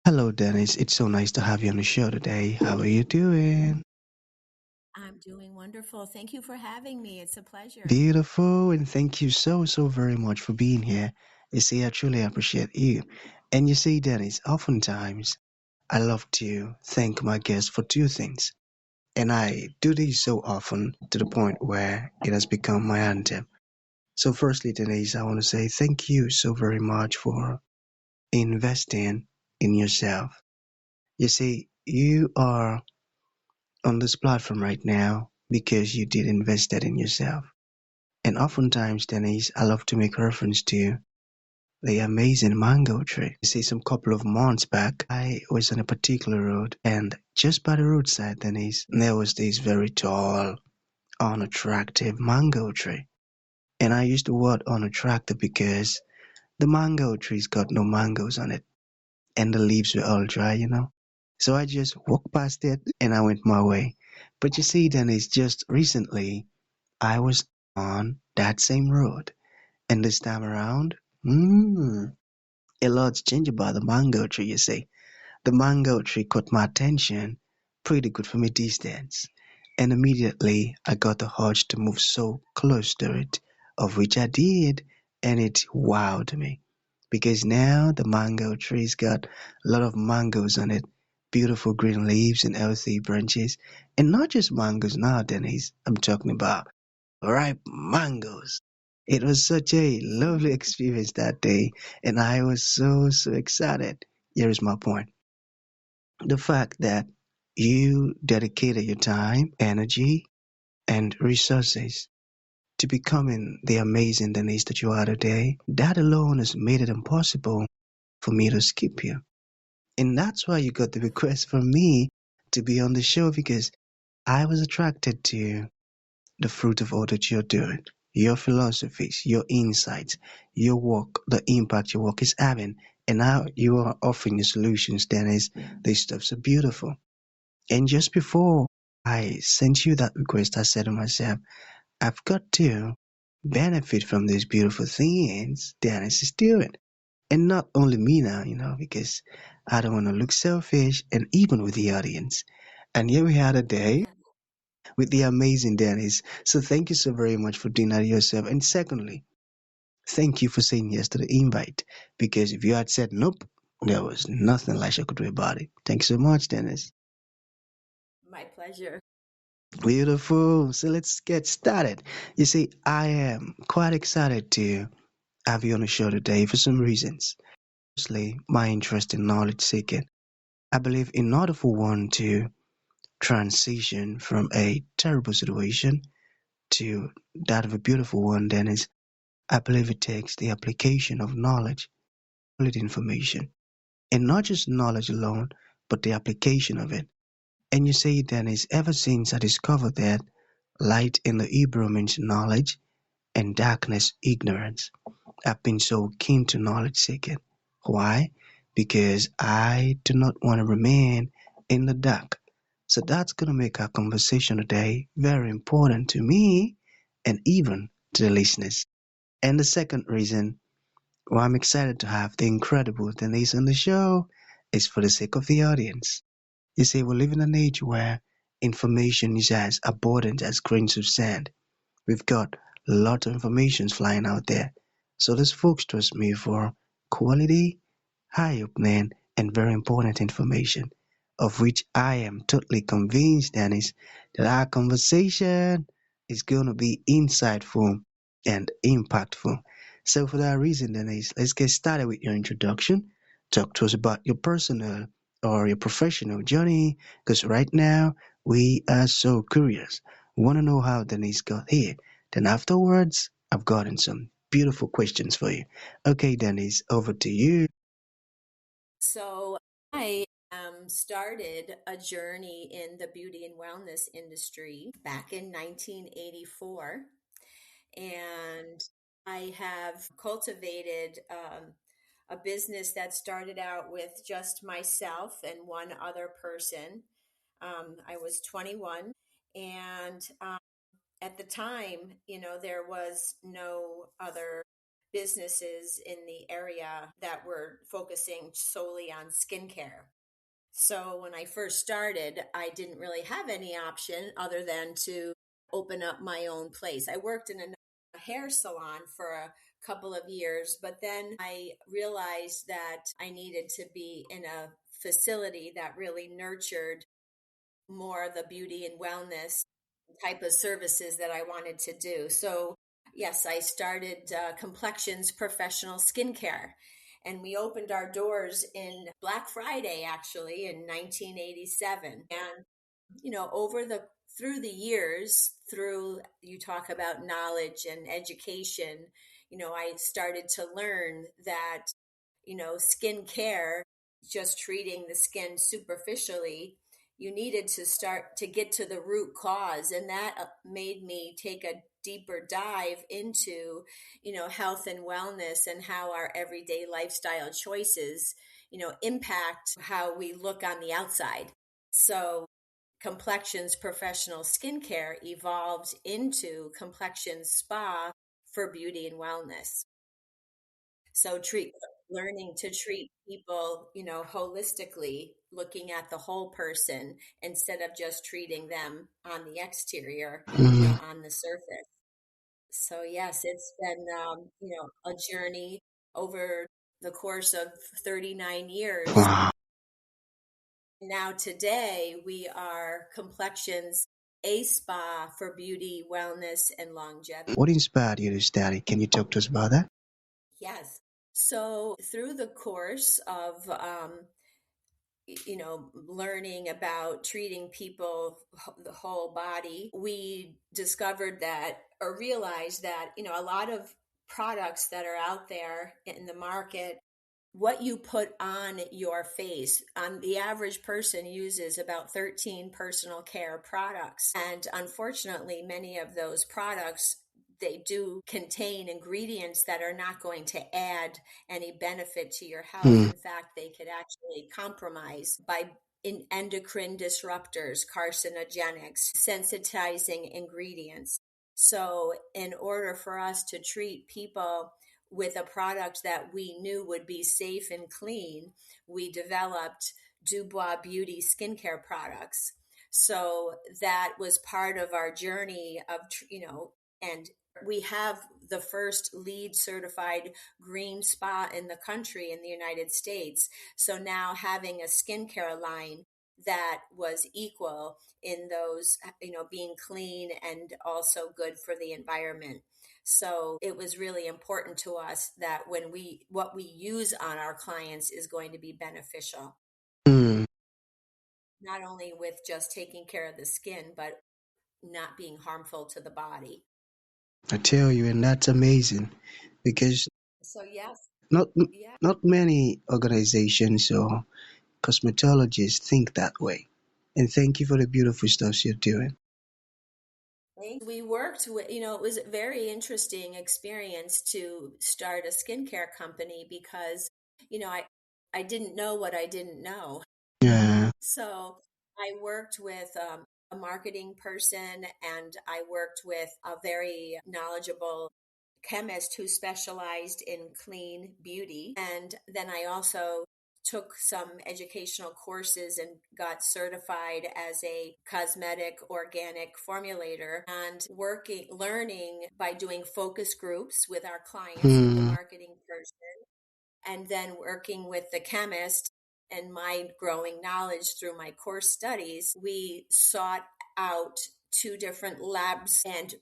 Hello, Dennis. It's so nice to have you on the show today. How are you doing? I'm doing wonderful. Thank you for having me. It's a pleasure. Beautiful, and thank you so very much for being here. You see, I truly appreciate you. And you see, Dennis, oftentimes I love to thank my guests for two things. And I do this so often to the point where it has become my anthem. So, firstly, Denise, I want to say thank you so very much for investing in yourself. You see, you are on this platform right now because you did invested in yourself. And oftentimes, Denise, I love to make reference to the amazing mango tree. You see, some couple of months back, I was on a particular road, and just by the roadside, Denise, there was this very tall, unattractive mango tree. And I used the word unattractive because the mango tree's got no mangoes on it, and the leaves were all dry. So I just walked past it and I went my way. But you see, Denise, just recently, I was on that same road, and this time around, a lot's changed about the mango tree, you see. The mango tree caught my attention pretty good from a distance, and immediately I got the urge to move so close to it, of which I did, and it wowed me. Because now the mango tree's got a lot of mangoes on it, beautiful green leaves and healthy branches, and not just mangoes now, Denise. I'm talking about ripe mangoes. It was such a lovely experience that day, and I was so excited. Here is my point. The fact that you dedicated your time, energy, and resources to becoming the amazing Denise that you are today, that alone has made it impossible for me to skip you. And that's why you got the request from me to be on the show because I was attracted to the fruit of all that you're doing, your philosophies, your insights, your work, the impact your work is having, and how you are offering your solutions, Dennis. These stuff's so beautiful. And just before I sent you that request, I said to myself, I've got to benefit from these beautiful things Dennis is doing. And not only me now, because I don't want to look selfish and even with the audience. And here we had a day with the amazing Dennis. So thank you so very much for doing that yourself. And secondly, thank you for saying yes to the invite. Because if you had said nope, there was nothing Elisha could do about it. Thank you so much, Dennis. My pleasure. Beautiful. So let's get started. You see, I am quite excited to have you on the show today for some reasons. Firstly, my interest in knowledge seeking. I believe in order for one to transition from a terrible situation to that of a beautiful one, Dennis, I believe it takes the application of knowledge, solid information, and not just knowledge alone, but the application of it. And you see, Dennis, ever since I discovered that light in the Hebrew means knowledge and darkness ignorance, I've been so keen to knowledge seeking. Why? Because I do not want to remain in the dark. So that's going to make our conversation today very important to me and even to the listeners. And the second reason why I'm excited to have the incredible Denise on the show is for the sake of the audience. You see, we live in an age where information is as abundant as grains of sand. We've got a lot of information flying out there. So these folks trust me for quality, eye-opening, and very important information, of which I am totally convinced, Dennis, that our conversation is going to be insightful and impactful. So for that reason, Dennis, let's get started with your introduction. Talk to us about your personal or your professional journey, because right now we are so curious. We want to know how Denise got here. Then afterwards, I've gotten some beautiful questions for you. Okay, Denise, over to you. So, I started a journey in the beauty and wellness industry back in 1984. And I have cultivated a business that started out with just myself and one other person. I was 21. And at the time, there was no other businesses in the area that were focusing solely on skincare. So when I first started, I didn't really have any option other than to open up my own place. I worked in a hair salon for a couple of years, but then I realized that I needed to be in a facility that really nurtured more the beauty and wellness type of services that I wanted to do. So, yes, I started Complexions Professional Skincare. And we opened our doors in Black Friday, actually, in 1987. And, over the through the years, through you talk about knowledge and education, I started to learn that, skin care, just treating the skin superficially, you needed to start to get to the root cause. And that made me take a deeper dive into, health and wellness and how our everyday lifestyle choices, impact how we look on the outside. So Complexions Professional Skincare evolved into Complexions Spa for beauty and wellness. So learning to treat people, holistically, looking at the whole person instead of just treating them on the exterior, Mm. on the surface. So yes, it's been, a journey over the course of 39 years. Wow. Now today we are Complexions, a spa for beauty, wellness, and longevity. What inspired you to study? Can you talk to us about that? Yes. So through the course of, learning about treating people, the whole body, we discovered that or realized that, a lot of products that are out there in the market, what you put on your face, on the average person uses about 13 personal care products. And unfortunately, many of those products, they do contain ingredients that are not going to add any benefit to your health. Mm. In fact, they could actually compromise by in endocrine disruptors, carcinogenics, sensitizing ingredients. So, in order for us to treat people with a product that we knew would be safe and clean, we developed Dubois Beauty skincare products. So that was part of our journey of, and we have the first LEED certified green spa in the country in the United States. So now having a skincare line that was equal in those, being clean and also good for the environment. So it was really important to us that what we use on our clients is going to be beneficial, Mm. not only with just taking care of the skin, but not being harmful to the body. I tell you, and that's amazing because So yes, not yeah. not many organizations or cosmetologists think that way. And thank you for the beautiful stuff you're doing. We worked with, it was a very interesting experience to start a skincare company because, I didn't know what I didn't know. Yeah. So I worked with a marketing person, and I worked with a very knowledgeable chemist who specialized in clean beauty. And then I also took some educational courses and got certified as a cosmetic organic formulator, and learning by doing focus groups with our clients, with the Mm. marketing person, and then working with the chemist and my growing knowledge through my course studies, we sought out two different labs. And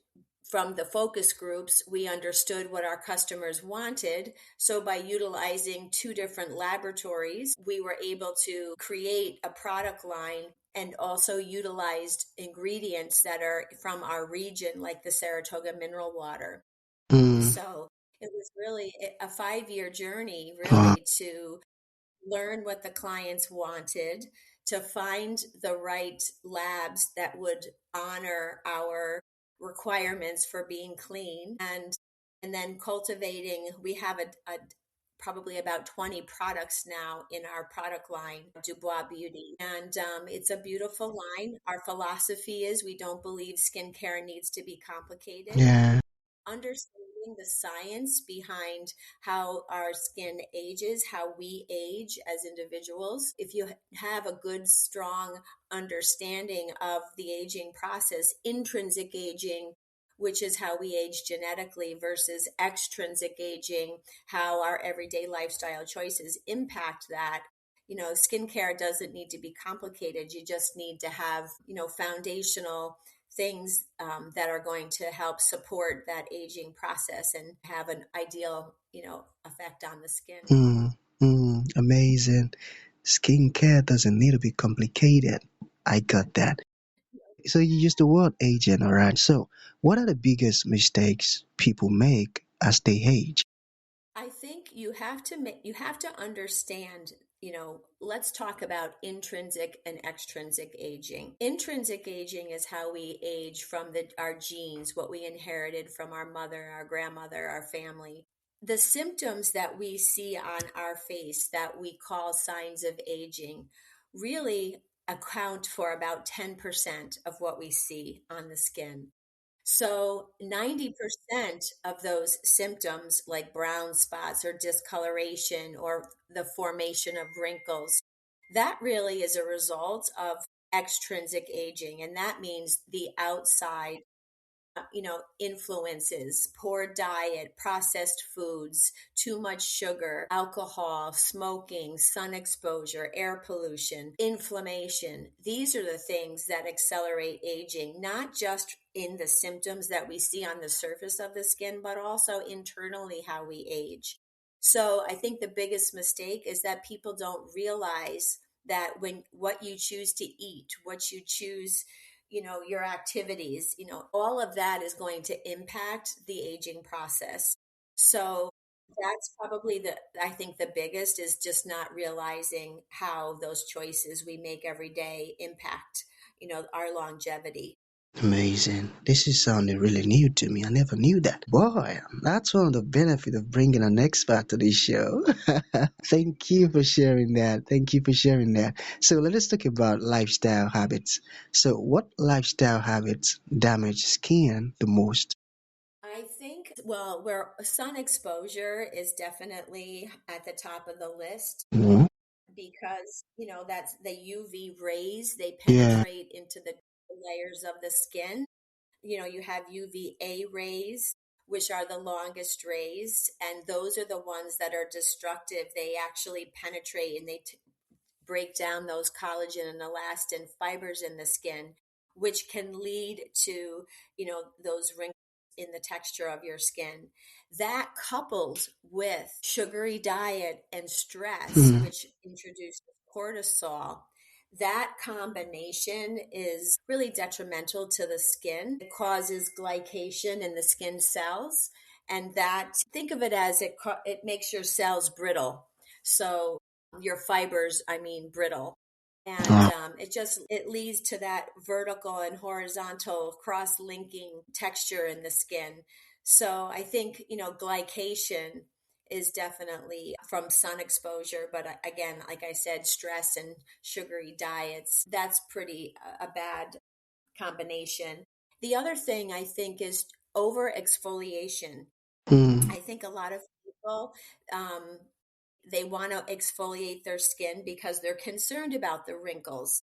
from the focus groups, we understood what our customers wanted. So by utilizing two different laboratories, we were able to create a product line and also utilized ingredients that are from our region, like the Saratoga mineral water. Mm. So it was really a 5-year journey, Wow. really, to learn what the clients wanted, to find the right labs that would honor our requirements for being clean, and then cultivating. We have a probably about 20 products now in our product line, Dubois Beauty. And it's a beautiful line. Our philosophy is we don't believe skincare needs to be complicated. Yeah. Understanding understanding the science behind how our skin ages, how we age as individuals. If you have a good, strong understanding of the aging process, intrinsic aging, which is how we age genetically, versus extrinsic aging, how our everyday lifestyle choices impact that. Skincare doesn't need to be complicated. You just need to have, foundational things that are going to help support that aging process and have an ideal, effect on the skin. Amazing. Skincare doesn't need to be complicated. I got that. So you used the word aging, all right. So what are the biggest mistakes people make as they age? I think you have to understand, let's talk about intrinsic and extrinsic aging. Intrinsic aging is how we age from our genes, what we inherited from our mother, our grandmother, our family. The symptoms that we see on our face that we call signs of aging really account for about 10% of what we see on the skin. So 90% of those symptoms, like brown spots or discoloration or the formation of wrinkles, that really is a result of extrinsic aging. And that means the outside, influences, poor diet, processed foods, too much sugar, alcohol, smoking, sun exposure, air pollution, inflammation. These are the things that accelerate aging, not just in the symptoms that we see on the surface of the skin, but also internally how we age. So I think the biggest mistake is that people don't realize that when what you choose to eat, what you choose, your activities, all of that is going to impact the aging process. So that's probably I think the biggest is just not realizing how those choices we make every day impact, our longevity. Amazing. This is sounding really new to me. I never knew that. Boy, that's one of the benefits of bringing an expert to this show. Thank you for sharing that. Thank you for sharing that. So let us talk about lifestyle habits. So what lifestyle habits damage skin the most? I think, well, where sun exposure is definitely at the top of the list Mhm. because, that's the UV rays, they Yeah. penetrate into the layers of the skin. You have UVA rays, which are the longest rays, and those are the ones that are destructive. They actually penetrate and they break down those collagen and elastin fibers in the skin, which can lead to, those wrinkles in the texture of your skin. That coupled with sugary diet and stress, Hmm. which introduces cortisol, that combination is really detrimental to the skin. It causes glycation in the skin cells, and that think of it as it makes your cells brittle. So your fibers, I mean, brittle. And Ah, it leads to that vertical and horizontal cross linking texture in the skin. So I think, glycation is definitely from sun exposure. But again, like I said, stress and sugary diets, that's pretty a bad combination. The other thing I think is over exfoliation. hmm. I think a lot of people, um, they want to exfoliate their skin because they're concerned about the wrinkles,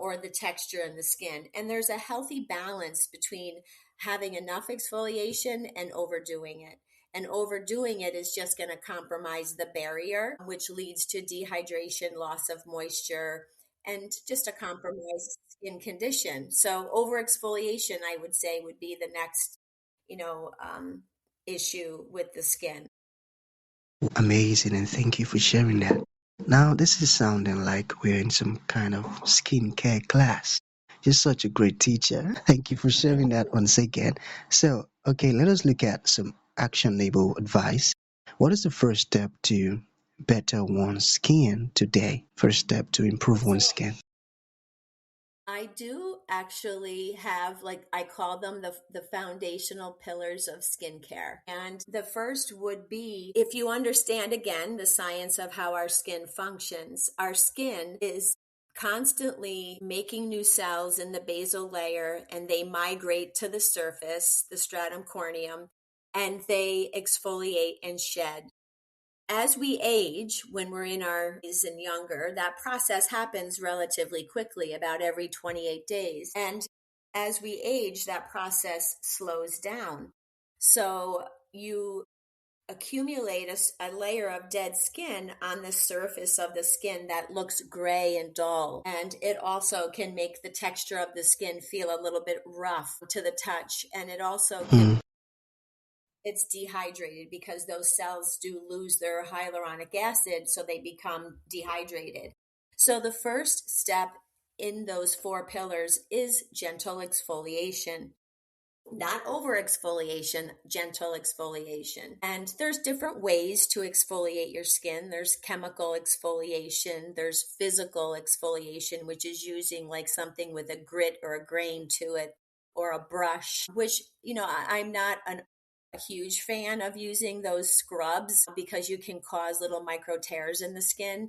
or the texture in the skin. And there's a healthy balance between having enough exfoliation and overdoing it. And overdoing it is just going to compromise the barrier, which leads to dehydration, loss of moisture, and just a compromised skin condition. So over exfoliation, I would say, would be the next, you know, um, issue with the skin. Amazing, and thank you for sharing that. Now, this is sounding like we're in some kind of skincare class. You're such a great teacher. Thank you for sharing that once again. So, okay, let us look at some actionable advice. What is the first step to better one's skin today? First step to improve one's So skin. I do actually have, like, I call them the foundational pillars of skincare. And the first would be, if you understand again the science of how our skin functions, our skin is constantly making new cells in the basal layer, and they migrate to the surface, the stratum corneum, and they exfoliate and shed. As we age, when we're in our teens and younger, that process happens relatively quickly, about every 28 days. And as we age, that process slows down. So you accumulate a layer of dead skin on the surface of the skin that looks gray and dull. And it also can make the texture of the skin feel a little bit rough to the touch. And it also can, Mm. it's dehydrated because those cells do lose their hyaluronic acid, so they become dehydrated. So the first step in those four pillars is gentle exfoliation. Not over exfoliation, gentle exfoliation. And there's different ways to exfoliate your skin. There's chemical exfoliation, there's physical exfoliation, which is using like something with a grit or a grain to it, or a brush, which, I'm not a huge fan of using those scrubs because you can cause little micro tears in the skin.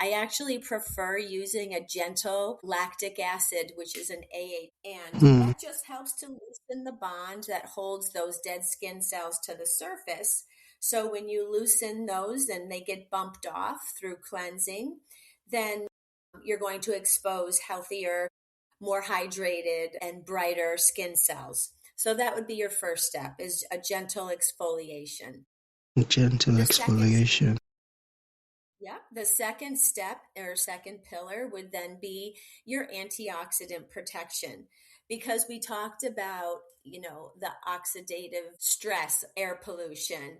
I actually prefer using a gentle lactic acid, which is an AH, and Mm. that just helps to loosen the bond that holds those dead skin cells to the surface. So when you loosen those and they get bumped off through cleansing, then you're going to expose healthier, more hydrated, and brighter skin cells. So that would be your first step, is a gentle exfoliation. Gentle The second exfoliation. Yeah, the second step or second pillar would then be your antioxidant protection, because we talked about, the oxidative stress, air pollution,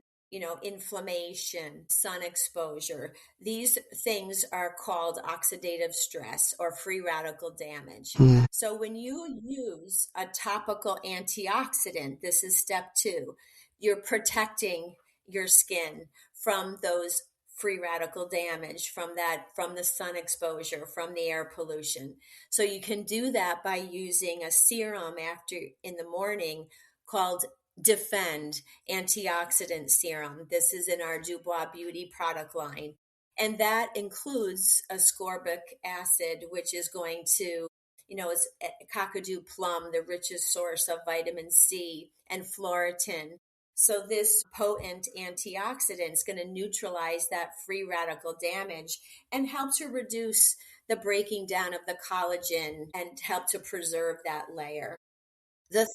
inflammation, sun exposure. These things are called oxidative stress or free radical damage. Mm. So when you use a topical antioxidant, this is step two, you're protecting your skin from those free radical damage, from the sun exposure, from the air pollution. So you can do that by using a serum after in the morning called Defend Antioxidant Serum. This is in our Dubois Beauty product line. And that includes ascorbic acid, which is going to, it's kakadu plum, the richest source of vitamin C, and Floritin. So this potent antioxidant is going to neutralize that free radical damage and help to reduce the breaking down of the collagen and help to preserve that layer. The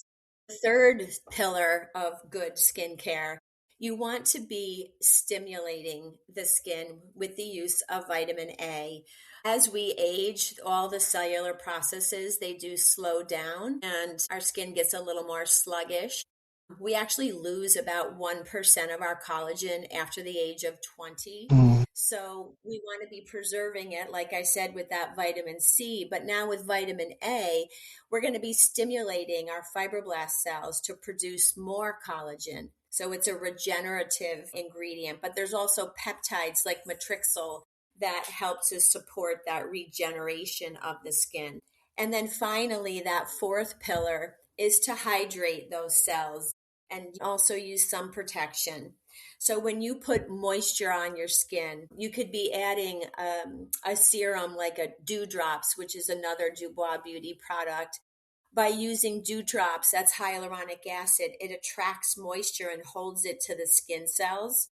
third pillar of good skincare, you want to be stimulating the skin with the use of vitamin A. As we age, all the cellular processes, they do slow down and our skin gets a little more sluggish. We actually lose about 1% of our collagen after the age of 20. Mm. So we want to be preserving it, like I said, with that vitamin C. But now with vitamin A, we're going to be stimulating our fibroblast cells to produce more collagen. So it's a regenerative ingredient, but there's also peptides like matrixyl that help to support that regeneration of the skin. And then finally, that fourth pillar is to hydrate those cells and also use sun protection. So when you put moisture on your skin, you could be adding a serum like a Dewdrops, which is another Dubois Beauty product. By using Dewdrops, that's hyaluronic acid, it attracts moisture and holds it to the skin cells.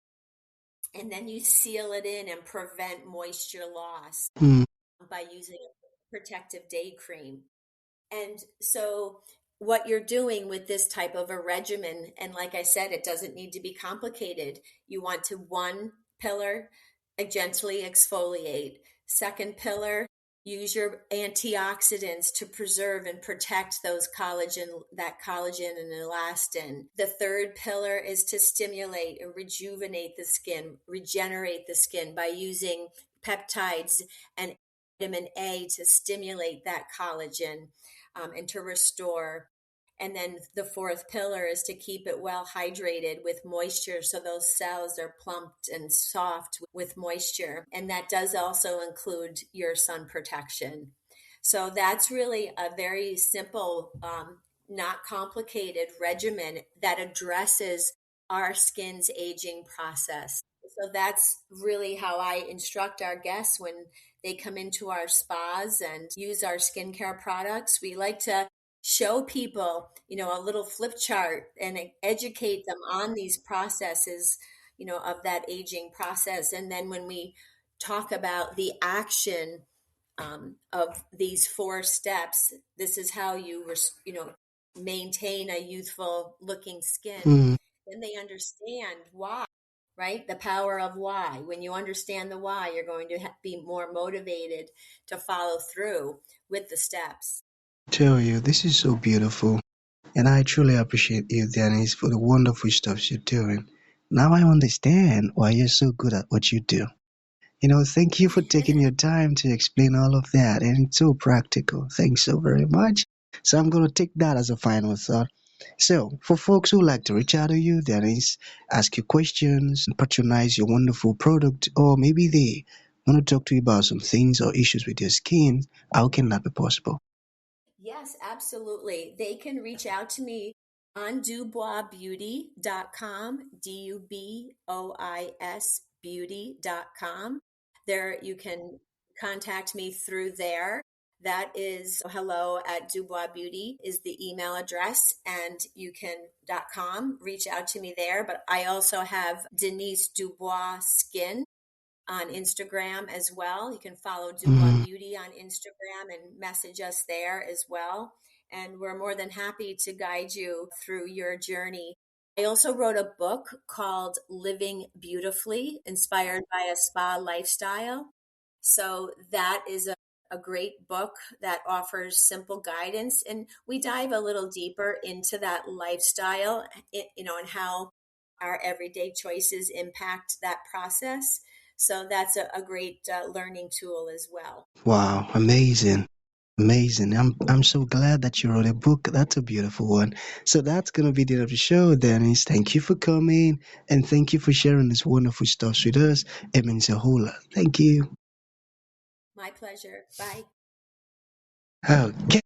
And then you seal it in and prevent moisture loss Mm. by using a protective day cream. And so, what you're doing with this type of a regimen, and like I said, it doesn't need to be complicated. You want to, one pillar, gently exfoliate. Second pillar, use your antioxidants to preserve and protect that collagen and elastin. The third pillar is to stimulate and rejuvenate the skin, regenerate the skin by using peptides and vitamin A to stimulate that collagen and to restore. And then the fourth pillar is to keep it well hydrated with moisture so those cells are plumped and soft with moisture. And that does also include your sun protection. So that's really a very simple, not complicated regimen that addresses our skin's aging process. So that's really how I instruct our guests when they come into our spas and use our skincare products. We like to show people, a little flip chart and educate them on these processes, of that aging process. And then when we talk about the action of these 4 steps, this is how maintain a youthful looking skin. Mm, Then they understand why, right? The power of why. When you understand the why, you're going to be more motivated to follow through with the steps. tell you, this is so beautiful. And I truly appreciate you, Denise, for the wonderful stuff you're doing. Now I understand why you're so good at what you do. Thank you for taking your time to explain all of that. And it's so practical. Thanks so very much. So I'm going to take that as a final thought. So, for folks who like to reach out to you, Denise, ask you questions, and patronize your wonderful product, or maybe they want to talk to you about some things or issues with your skin, how can that be possible? Yes, absolutely. They can reach out to me on duboisbeauty.com, Dubois beauty.com. There you can contact me through there. That is hello at Dubois Beauty is the email address, and you can .com reach out to me there. But I also have Denise Dubois Skin on Instagram as well. You can follow Dubois Mm, Beauty on Instagram and message us there as well. And we're more than happy to guide you through your journey. I also wrote a book called Living Beautifully, inspired by a spa lifestyle. So that is a great book that offers simple guidance. And we dive a little deeper into that lifestyle, and how our everyday choices impact that process. So that's a great learning tool as well. wow, amazing. Amazing. I'm so glad that you wrote a book. That's a beautiful one. So that's gonna be the end of the show, Dennis. Thank you for coming and thank you for sharing this wonderful stuff with us. It means a whole lot. Thank you. My pleasure. Bye. Okay.